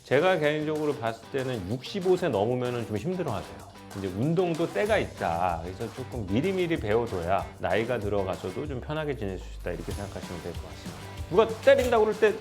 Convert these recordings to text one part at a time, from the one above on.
제가 개인적으로 봤을 때는 65세 넘으면 좀 힘들어하세요. 이제 운동도 때가 있다. 그래서 조금 미리미리 배워둬야 나이가 들어가서도 좀 편하게 지낼 수 있다. 이렇게 생각하시면 될 것 같습니다. 누가 때린다고 그럴 때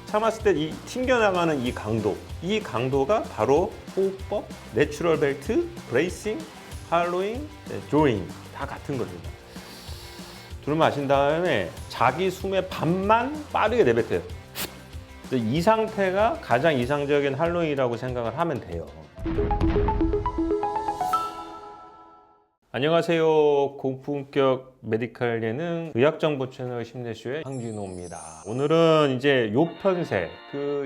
참았을 때 이 튕겨나가는 이 강도가 바로 호흡법, 내추럴 벨트, 브레이싱, 할로잉, 드로잉 다 같은 겁니다. 들을 마신 다음에 자기 숨의 반만 빠르게 내뱉어요. 이 상태가 가장 이상적인 할로잉이라고 생각을 하면 돼요. 안녕하세요. 고품격 메디컬 예능 의학정보 채널 심내쇼의 황진호입니다. 오늘은 이제 요편세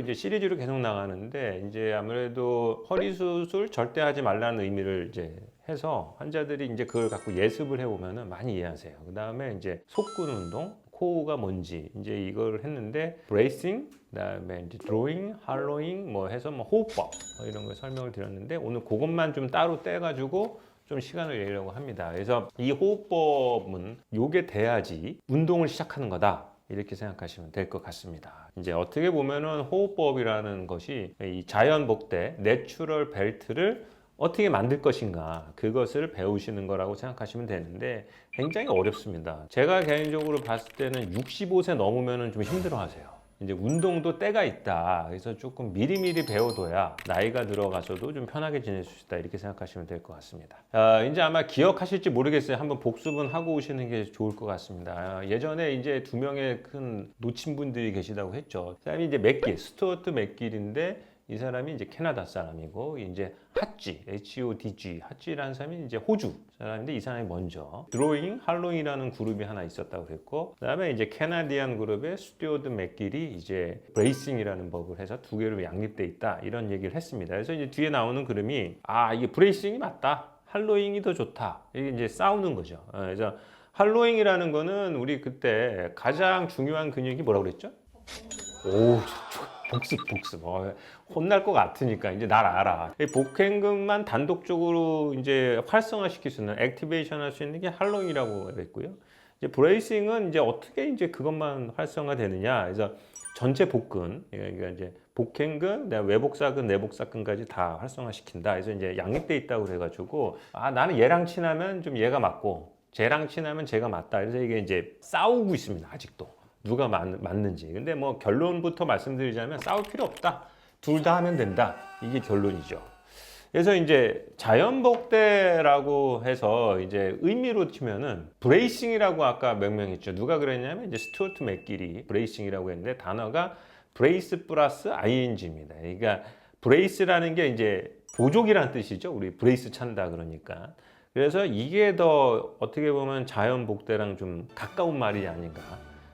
이제 시리즈로 계속 나가는데 이제 아무래도 허리 수술 절대 하지 말라는 의미를 이제 해서 환자들이 이제 그걸 갖고 예습을 해보면은 많이 이해하세요. 그 다음에 이제 속근 운동, 코어가 뭔지 이제 이걸 했는데 브레이싱, 그다음에 이제 드로잉, 할로잉 뭐 해서 뭐 호흡법 이런 걸 설명을 드렸는데 오늘 그것만 좀 따로 떼가지고 좀 시간을 내려고 합니다. 그래서 이 호흡법은 요게 돼야지 운동을 시작하는 거다. 이렇게 생각하시면 될 것 같습니다. 이제 어떻게 보면은 호흡법이라는 것이 이 자연복대, 내추럴 벨트를 어떻게 만들 것인가 그것을 배우시는 거라고 생각하시면 되는데 굉장히 어렵습니다. 제가 개인적으로 봤을 때는 65세 넘으면 좀 힘들어 하세요. 이제 운동도 때가 있다. 그래서 조금 미리미리 배워둬야 나이가 들어가서도 좀 편하게 지낼 수 있다. 이렇게 생각하시면 될 것 같습니다. 이제 아마 기억하실지 모르겠어요. 한번 복습은 하고 오시는 게 좋을 것 같습니다. 예전에 이제 두 명의 큰 놓친 분들이 계시다고 했죠. 그 사람이 이제 맥길, 스튜어트 맥길인데 이 사람이 이제 캐나다 사람이고 이제 핫지, HODG, 핫지라는 사람이 이제 호주 사람인데 이 사람이 먼저 드로잉, 할로잉이라는 그룹이 하나 있었다고 그랬고 그다음에 이제 캐나디안 그룹의 스튜어트 맥길이 이제 브레이싱이라는 법을 해서 두 개로 양립돼 있다 이런 얘기를 했습니다. 그래서 이제 뒤에 나오는 그림이 이게 브레이싱이 맞다, 할로잉이 더 좋다 이게 이제 싸우는 거죠. 그래서 할로잉이라는 거는 우리 그때 가장 중요한 근육이 뭐라고 그랬죠? 복습. 혼날 것 같으니까 이제 날 알아. 복행근만 단독적으로 이제 활성화시킬 수 있는, 액티베이션 할 수 있는 게 할로잉이라고 했고요. 이제 브레이싱은 이제 어떻게 이제 그것만 활성화되느냐. 그래서 전체 복근, 그러니까 이제 복행근, 외복사근, 내복사근까지 다 활성화시킨다. 그래서 이제 양립돼 있다고 그래가지고, 나는 얘랑 친하면 좀 얘가 맞고, 쟤랑 친하면 쟤가 맞다. 그래서 이게 이제 싸우고 있습니다. 아직도. 누가 맞는지. 근데 뭐 결론부터 말씀드리자면 싸울 필요 없다. 둘 다 하면 된다. 이게 결론이죠. 그래서 이제 자연복대라고 해서 이제 의미로 치면은 브레이싱이라고 아까 명명했죠. 누가 그랬냐면 이제 스튜어트 맥길이 브레이싱이라고 했는데 단어가 브레이스 플러스 ing입니다. 그러니까 브레이스라는 게 이제 보조기라는 뜻이죠. 우리 브레이스 찬다 그러니까. 그래서 이게 더 어떻게 보면 자연복대랑 좀 가까운 말이 아닌가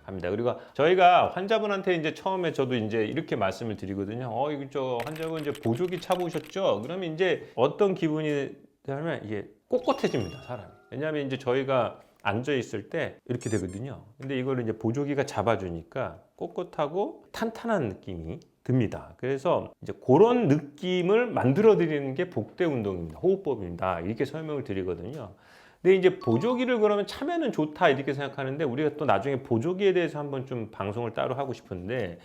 합니다. 그리고 저희가 환자분한테 이제 처음에 저도 이제 이렇게 말씀을 드리거든요. 이거 환자분 이제 보조기 차보셨죠? 그러면 이제 어떤 기분이 되냐면 이게 꼿꼿해집니다, 사람이. 왜냐하면 이제 저희가 앉아 있을 때 이렇게 되거든요. 근데 이걸 이제 보조기가 잡아주니까 꼿꼿하고 탄탄한 느낌이 듭니다. 그래서 이제 그런 느낌을 만들어 드리는 게 복대 운동입니다. 호흡법입니다. 이렇게 설명을 드리거든요. 근데 이제 보조기를 그러면 차면은 좋다 이렇게 생각하는데 우리가 또 나중에 보조기에 대해서 한번 좀 방송을 따로 하고 싶은데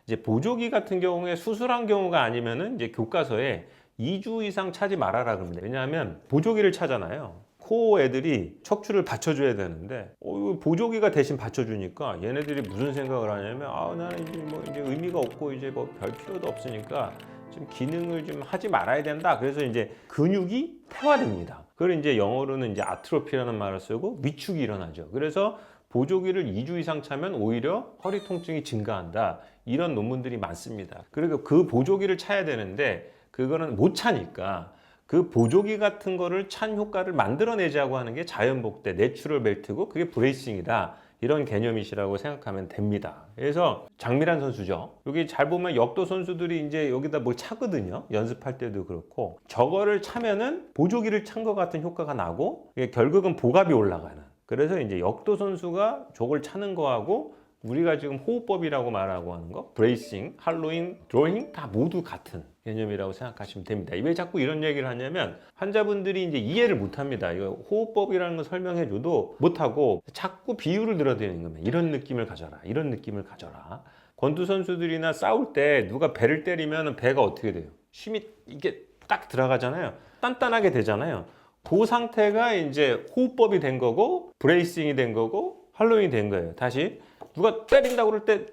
이제 보조기 같은 경우에 수술한 경우가 아니면은 이제 교과서에 2주 이상 차지 말아라 그럽니다. 왜냐하면 보조기를 차잖아요. 코 애들이 척추를 받쳐줘야 되는데 이거 보조기가 대신 받쳐주니까 얘네들이 무슨 생각을 하냐면 나는 이제 뭐 이제 의미가 없고 이제 뭐 별 필요도 없으니까 좀 기능을 좀 하지 말아야 된다. 그래서 이제 근육이 퇴화됩니다. 그걸 이제 영어로는 이제 아트로피라는 말을 쓰고 위축이 일어나죠. 그래서 보조기를 2주 이상 차면 오히려 허리 통증이 증가한다. 이런 논문들이 많습니다. 그리고 그 보조기를 차야 되는데 그거는 못 차니까 그 보조기 같은 거를 찬 효과를 만들어내자고 하는 게 자연복대, 내추럴 벨트고 그게 브레이싱이다. 이런 개념이시라고 생각하면 됩니다. 그래서 장미란 선수죠. 여기 잘 보면 역도 선수들이 이제 여기다 뭘 차거든요. 연습할 때도 그렇고. 저거를 차면은 보조기를 찬 것 같은 효과가 나고 결국은 복압이 올라가는. 그래서 이제 역도 선수가 저걸 차는 거하고 우리가 지금 호흡법이라고 말하고 하는 거, 브레이싱, 할로잉, 드로잉 다 모두 같은 개념이라고 생각하시면 됩니다. 왜 자꾸 이런 얘기를 하냐면 환자분들이 이제 이해를 못 합니다. 이거 호흡법이라는 거 설명해 줘도 못 하고 자꾸 비유를 들어대는 겁니다. 이런 느낌을 가져라. 이런 느낌을 가져라. 권투 선수들이나 싸울 때 누가 배를 때리면 배가 어떻게 돼요? 힘이 이게 딱 들어가잖아요. 단단하게 되잖아요. 그 상태가 이제 호흡법이 된 거고 브레이싱이 된 거고 할로잉이 된 거예요. 다시 누가 때린다고 그럴 때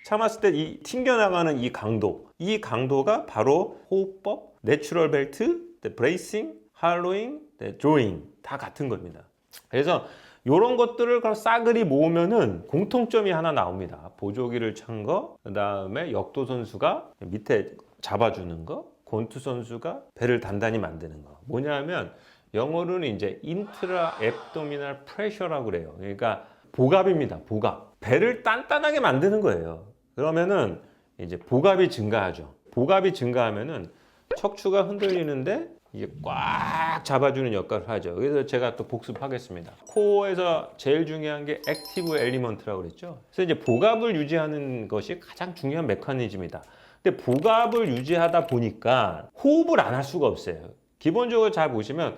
참았을 때 이 튕겨나가는 이 강도가 바로 호흡법, 내추럴 벨트, 브레이싱, 할로잉, 드로잉 다 같은 겁니다. 그래서 이런 것들을 싸그리 모으면은 공통점이 하나 나옵니다. 보조기를 찬 거, 그 다음에 역도 선수가 밑에 잡아주는 거, 권투 선수가 배를 단단히 만드는 거. 뭐냐면 영어로는 이제 인트라 앱도미널 프레셔라고 그래요. 그러니까 복압입니다. 복압. 배를 단단하게 만드는 거예요. 그러면은 이제 복압이 증가하죠. 복압이 증가하면은 척추가 흔들리는데 이게 꽉 잡아주는 역할을 하죠. 그래서 제가 또 복습하겠습니다. 코어에서 제일 중요한 게 액티브 엘리먼트라고 그랬죠. 그래서 이제 복압을 유지하는 것이 가장 중요한 메커니즘이다. 근데 복압을 유지하다 보니까 호흡을 안 할 수가 없어요. 기본적으로 잘 보시면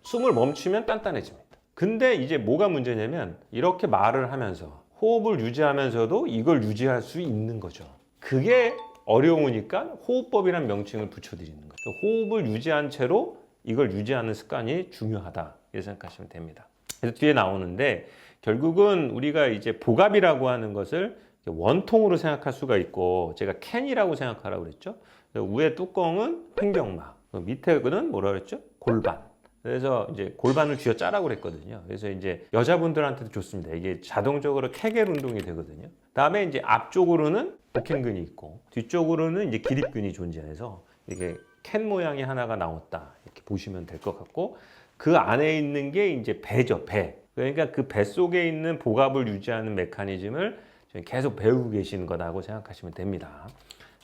숨을 멈추면 단단해집니다. 근데 이제 뭐가 문제냐면 이렇게 말을 하면서 호흡을 유지하면서도 이걸 유지할 수 있는 거죠. 그게 어려우니까 호흡법이라는 명칭을 붙여드리는 거예요. 호흡을 유지한 채로 이걸 유지하는 습관이 중요하다 이렇게 생각하시면 됩니다. 그래서 뒤에 나오는데 결국은 우리가 이제 복압이라고 하는 것을 원통으로 생각할 수가 있고 제가 캔이라고 생각하라고 그랬죠. 위에 뚜껑은 횡격막, 밑에 거는 뭐라 그랬죠? 골반. 그래서 이제 골반을 쥐어 짜라고 그랬거든요. 그래서 이제 여자분들한테도 좋습니다. 이게 자동적으로 케겔 운동이 되거든요. 다음에 이제 앞쪽으로는 복행근이 있고 뒤쪽으로는 이제 기립근이 존재해서 이게 캔 모양이 하나가 나왔다 이렇게 보시면 될 것 같고 그 안에 있는 게 이제 배죠, 배. 그러니까 그 배 속에 있는 복압을 유지하는 메커니즘을 계속 배우고 계시는 거다고 생각하시면 됩니다.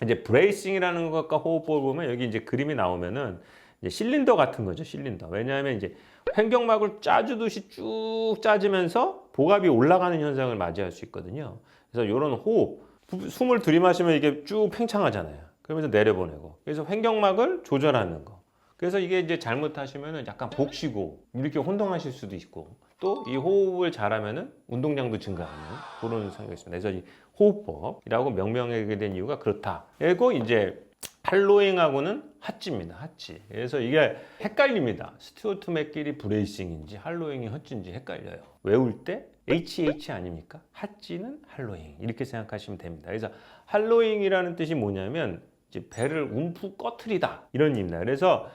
이제 브레이싱이라는 것과 호흡법을 보면 여기 이제 그림이 나오면은 이제 실린더 같은 거죠, 실린더. 왜냐하면 이제 횡격막을 짜주듯이 쭉 짜지면서 복압이 올라가는 현상을 맞이할 수 있거든요. 그래서 이런 호흡, 숨을 들이마시면 이게 쭉 팽창하잖아요. 그러면서 내려보내고. 그래서 횡격막을 조절하는 거. 그래서 이게 이제 잘못하시면은 약간 복시고 이렇게 혼동하실 수도 있고 또 이 호흡을 잘하면은 운동량도 증가하는 그런 상황이 있습니다. 그래서 이 호흡법이라고 명명하게 된 이유가 그렇다. 그리고 이제 할로잉하고는 핫지입니다. 핫지. 그래서 이게 헷갈립니다. 스튜어트 맥길이 브레이싱인지 할로잉이 핫지인지 헷갈려요. 외울 때 HH 아닙니까? 핫지는 할로잉 이렇게 생각하시면 됩니다. 그래서 할로잉이라는 뜻이 뭐냐면 이제 배를 움푹 꺼트리다 이런 의미입니다. 그래서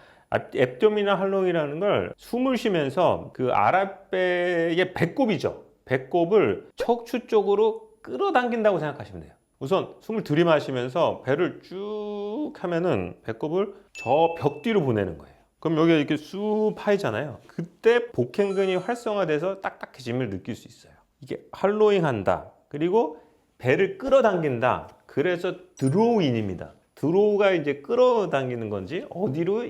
앱도미널 할로잉이라는 걸 숨을 쉬면서 그 아랫배의 배꼽이죠. 배꼽을 척추 쪽으로 끌어당긴다고 생각하시면 돼요. 우선 숨을 들이마시면서 배를 쭉 하면은 배꼽을 저 벽 뒤로 보내는 거예요. 그럼 여기가 이렇게 쑥 파이잖아요. 그때 복행근이 활성화돼서 딱딱해짐을 느낄 수 있어요. 이게 할로잉 한다. 그리고 배를 끌어당긴다. 그래서 드로우인입니다. 드로우가 이제 끌어당기는 건지 어디로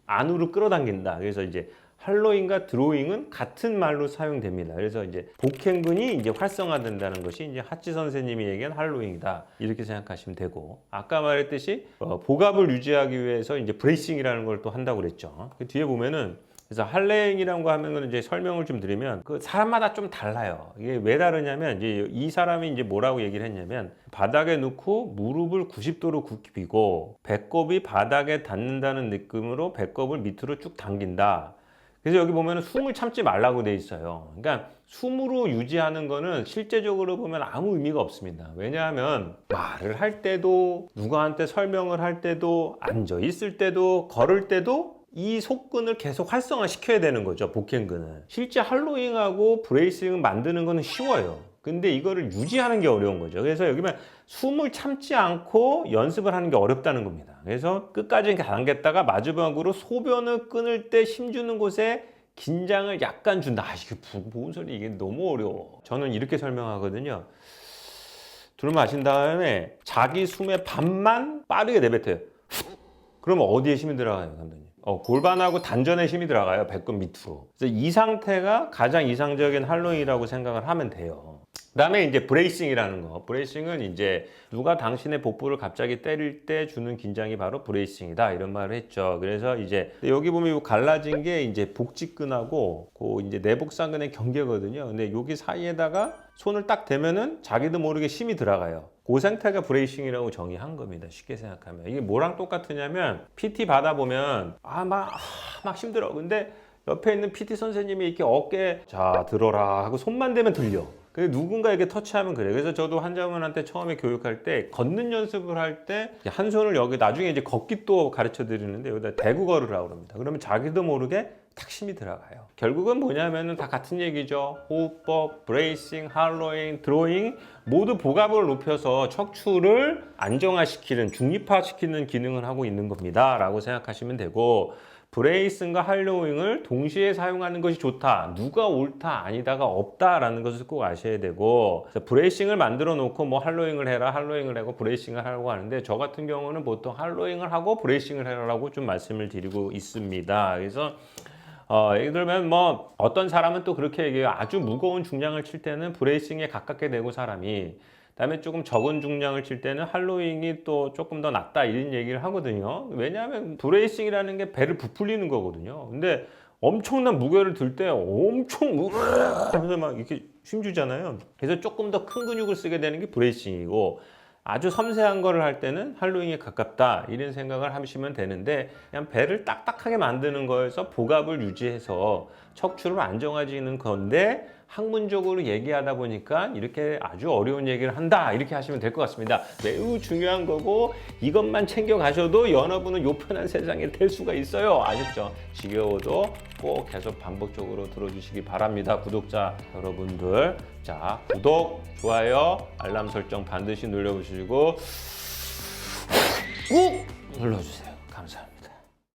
안으로 끌어당긴다. 그래서 이제 할로잉과 드로잉은 같은 말로 사용됩니다. 그래서 이제 복행근이 이제 활성화된다는 것이 이제 핫지 선생님이 얘기한 할로잉이다. 이렇게 생각하시면 되고 아까 말했듯이 복압을 유지하기 위해서 이제 브레이싱이라는 걸 또 한다고 그랬죠. 그 뒤에 보면은 그래서 할로잉이라는 거 하면 이제 설명을 좀 드리면 그 사람마다 좀 달라요. 이게 왜 다르냐면 이제 이 사람이 이제 뭐라고 얘기를 했냐면 바닥에 놓고 무릎을 90도로 굽히고 배꼽이 바닥에 닿는다는 느낌으로 배꼽을 밑으로 쭉 당긴다. 그래서 여기 보면 숨을 참지 말라고 돼 있어요. 그러니까 숨으로 유지하는 거는 실제적으로 보면 아무 의미가 없습니다. 왜냐하면 말을 할 때도 누구한테 설명을 할 때도 앉아 있을 때도 걸을 때도 이 속근을 계속 활성화시켜야 되는 거죠. 복행근을. 실제 할로잉하고 브레이싱 만드는 거는 쉬워요. 근데 이거를 유지하는 게 어려운 거죠. 그래서 여기만 숨을 참지 않고 연습을 하는 게 어렵다는 겁니다. 그래서 끝까지 당겼다가 마지막으로 소변을 끊을 때 힘주는 곳에 긴장을 약간 준다. 이게 뭔 소리, 이게 너무 어려워. 저는 이렇게 설명하거든요. 들어 마신 다음에 자기 숨의 반만 빠르게 내뱉어요. 그러면 어디에 힘이 들어가요, 감독님? 골반하고 단전에 힘이 들어가요. 배꼽 밑으로. 그래서 이 상태가 가장 이상적인 할로잉이라고 생각을 하면 돼요. 그다음에 이제 브레이싱이라는 거. 브레이싱은 이제 누가 당신의 복부를 갑자기 때릴 때 주는 긴장이 바로 브레이싱이다 이런 말을 했죠. 그래서 이제 여기 보면 이 갈라진 게 이제 복직근하고 그 이제 내복상근의 경계거든요. 근데 여기 사이에다가 손을 딱 대면은 자기도 모르게 힘이 들어가요. 그 상태가 브레이싱이라고 정의한 겁니다. 쉽게 생각하면 이게 뭐랑 똑같으냐면 PT 받아보면 막 힘들어. 근데 옆에 있는 PT 선생님이 이렇게 어깨 자 들어라 하고 손만 대면 들려. 근데 누군가에게 터치하면 그래. 그래서 저도 환자분한테 처음에 교육할 때 걷는 연습을 할 때 한 손을 여기 나중에 이제 걷기 또 가르쳐 드리는데 여기다 대고 걸으라고 합니다. 그러면 자기도 모르게 탁 힘이 들어가요. 결국은 뭐냐면은 다 같은 얘기죠. 호흡법, 브레이싱, 할로잉, 드로잉 모두 복압을 높여서 척추를 안정화시키는 중립화시키는 기능을 하고 있는 겁니다. 라고 생각하시면 되고 브레이싱과 할로잉을 동시에 사용하는 것이 좋다. 누가 옳다, 아니다가 없다라는 것을 꼭 아셔야 되고 브레이싱을 만들어 놓고 뭐 할로잉을 해라, 할로잉을 하고 브레이싱을 하라고 하는데 저 같은 경우는 보통 할로잉을 하고 브레이싱을 해라라고 좀 말씀을 드리고 있습니다. 그래서 예를 들면 뭐 어떤 사람은 또 그렇게 얘기해요. 아주 무거운 중량을 칠 때는 브레이싱에 가깝게 되고 사람이 그다음에 조금 적은 중량을 칠 때는 할로잉이 또 조금 더 낫다 이런 얘기를 하거든요. 왜냐하면 브레이싱이라는 게 배를 부풀리는 거거든요. 근데 엄청난 무게를 들 때 엄청 하면서 막 이렇게 힘주잖아요. 그래서 조금 더 큰 근육을 쓰게 되는 게 브레이싱이고 아주 섬세한 거를 할 때는 할로잉에 가깝다 이런 생각을 하시면 되는데 그냥 배를 딱딱하게 만드는 거에서 복압을 유지해서 척추를 안정화지는 건데 학문적으로 얘기하다 보니까 이렇게 아주 어려운 얘기를 한다 이렇게 하시면 될 것 같습니다. 매우 중요한 거고 이것만 챙겨 가셔도 연어분은 요편한 세상에 될 수가 있어요. 아셨죠? 지겨워도 꼭 계속 반복적으로 들어주시기 바랍니다. 구독자 여러분들, 자 구독, 좋아요, 알람 설정 반드시 눌러주시고 꾹 눌러주세요. 감사합니다.